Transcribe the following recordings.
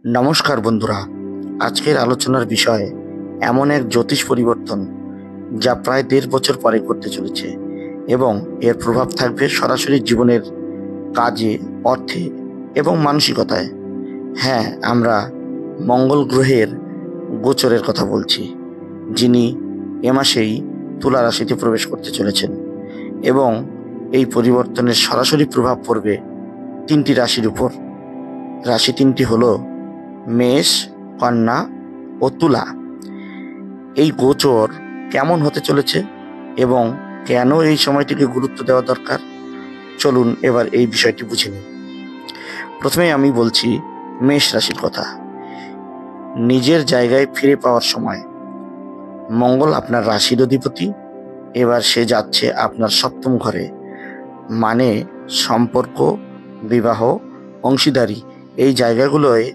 নমস্কার বন্ধুরা, আজকের আলোচনার বিষয় এমন এক জ্যোতিষ পরিবর্তন যা প্রায় ১.৫ বছর পরে ঘটতে চলেছে এবং এর প্রভাব থাকবে সরাসরি জীবনের কাজে, অর্থে এবং মানসিকতায়। হ্যাঁ, আমরা মঙ্গল গ্রহের গোচরের কথা বলছি, যিনি এ মাসেই তুলা রাশিতে প্রবেশ করতে চলেছেন এবং এই পরিবর্তনের সরাসরি প্রভাব পড়বে ৩টি রাশির উপর। রাশি ৩টি হলো মেষ, কন্যা ও তুলা। এই গোচর কেমন হতে চলেছে এবং কেন এই সময়টিকে গুরুত্ব দেওয়া দরকার, চলুন এবার এই বিষয়টি বুঝে নিই। প্রথমেই আমি বলছি মেষ রাশির কথা। নিজের জায়গায় ফিরে পাওয়ার সময়। মঙ্গল আপনার রাশির অধিপতি, এবার সে যাচ্ছে আপনার ৭ম ঘরে, মানে সম্পর্ক, বিবাহ, অংশীদারি, এই জায়গাগুলোয়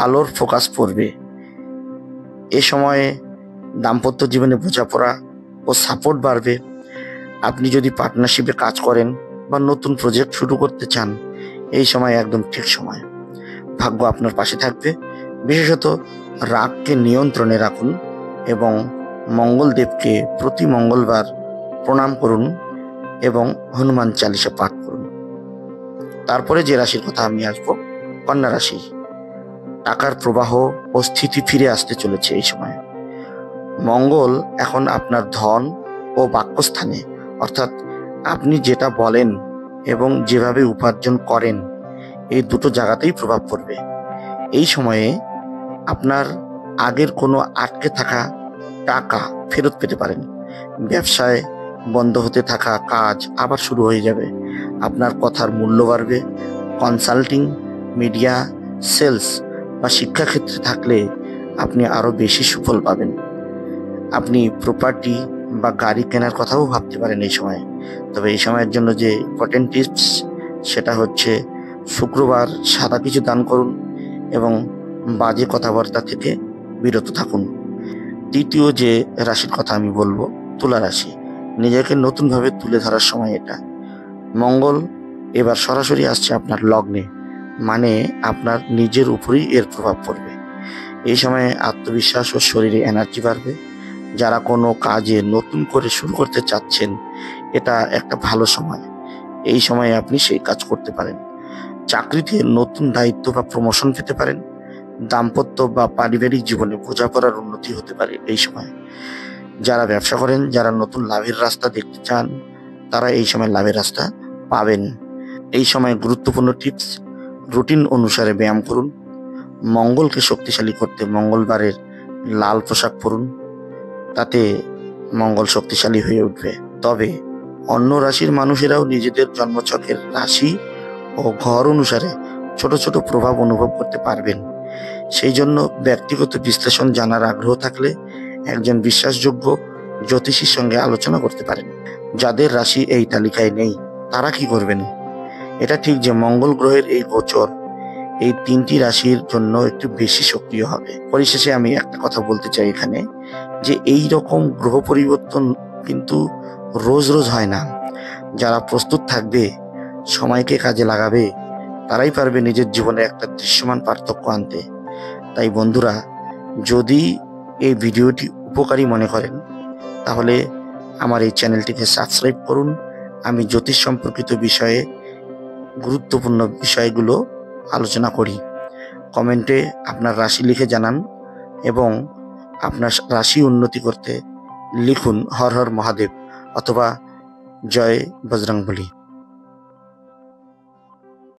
আলোর ফোকাস পড়বে। এ সময়ে দাম্পত্য জীবনে বোঝাপড়া ও সাপোর্ট বাড়বে। আপনি যদি পার্টনারশিপে কাজ করেন বা নতুন প্রজেক্ট শুরু করতে চান, এই সময় একদম ঠিক সময়। ভাগ্য আপনার পাশে থাকবে। বিশেষত রাগকে নিয়ন্ত্রণে রাখুন এবং মঙ্গলদেবকে প্রতি মঙ্গলবার প্রণাম করুন এবং হনুমান চালিসা পাঠ করুন। তারপরে যে রাশির কথা আমি আসবো, কন্যা রাশি। টাকার প্রবাহ ও স্থিতি ফিরে আসতে চলেছে এই সময়। মঙ্গল এখন আপনার ধন ও বাক্যস্থানে, অর্থাৎ আপনি যেটা বলেন এবং যেভাবে উপার্জন করেন, এই দুটো জায়গাতেই প্রভাব পড়বে। এই সময়ে আপনার আগের কোনো আটকে থাকা টাকা ফেরত পেতে পারেন। ব্যবসায় বন্ধ হতে থাকা কাজ আবার শুরু হয়ে যাবে। আপনার কথার মূল্য বাড়বে। কনসাল্টিং, মিডিয়া, সেলস বা শিক্ষাক্ষেত্রে থাকলে আপনি আরও বেশি সুফল পাবেন। আপনি প্রপার্টি বা গাড়ি কেনার কথাও ভাবতে পারেন এই সময়। তবে এই সময়ের জন্য যে ইম্পর্টেন্ট টিপস, সেটা হচ্ছে শুক্রবার সাদা কিছু দান করুন এবং বাজে কথাবার্তা থেকে বিরত থাকুন। তৃতীয় যে রাশির কথা আমি বলবো, তুলা রাশি। নিজেকে নতুনভাবে তুলে ধরার সময় এটা। মঙ্গল এবার সরাসরি আসছে আপনার লগ্নে, মানে আপনার নিজের উপরেই এর প্রভাব পড়বে। এই সময়ে আত্মবিশ্বাস ও শরীরে এনার্জি বাড়বে। যারা কোনো কাজে নতুন করে শুরু করতে চাচ্ছেন, এটা একটা ভালো সময়। এই সময়ে আপনি সেই কাজ করতে পারেন। চাকরিতে নতুন দায়িত্ব বা প্রমোশন পেতে পারেন। দাম্পত্য বা পারিবারিক জীবনে বোঝাপড়ার উন্নতি হতে পারে এই সময়। যারা ব্যবসা করেন, যারা নতুন লাভের রাস্তা দেখতে চান, তারা এই সময় লাভের রাস্তা পাবেন। এই সময় গুরুত্বপূর্ণ টিপস: রুটিন অনুসারে ব্যায়াম করুন। মঙ্গলকে শক্তিশালী করতে মঙ্গলবারের লাল পোশাক পরুন, তাতে মঙ্গল শক্তিশালী হয়ে উঠবে। তবে অন্য রাশির মানুষেরাও নিজেদের জন্মছকের রাশি ও ঘর অনুসারে ছোট ছোট প্রভাব অনুভব করতে পারবেন। সেই জন্য ব্যক্তিগত বিশ্লেষণ জানার আগ্রহ থাকলে একজন বিশ্বাসযোগ্য জ্যোতিষীর সঙ্গে আলোচনা করতে পারেন। যাদের রাশি এই তালিকায় নেই, তারা কি করবেন? এটা ঠিক যে মঙ্গল গ্রহের এই গোচর এই 3টি রাশির জন্য একটু বেশি সক্রিয় হবে। পরিশেষে আমি একটা কথা বলতে চাই এখানে, যে এই রকম গ্রহ পরিবর্তন কিন্তু রোজ রোজ হয় না। যারা প্রস্তুত থাকবে, সময়কে কাজে লাগাবে, তারাই পারবে নিজের জীবনে একটা দৃশ্যমান পার্থক্য আনতে। তাই বন্ধুরা, যদি এই ভিডিওটি উপকারী মনে করেন, তাহলে আমার এই চ্যানেলটিকে সাবস্ক্রাইব করুন। আমি জ্যোতিষ সম্পর্কিত বিষয়ে গুরুত্বপূর্ণ বিষয়গুলো আলোচনা করি। কমেন্টে আপনার রাশি লিখে জানান এবং আপনার রাশি উন্নতি করতে লিখুন হর হর মহাদেব অথবা জয় বজরংবলী।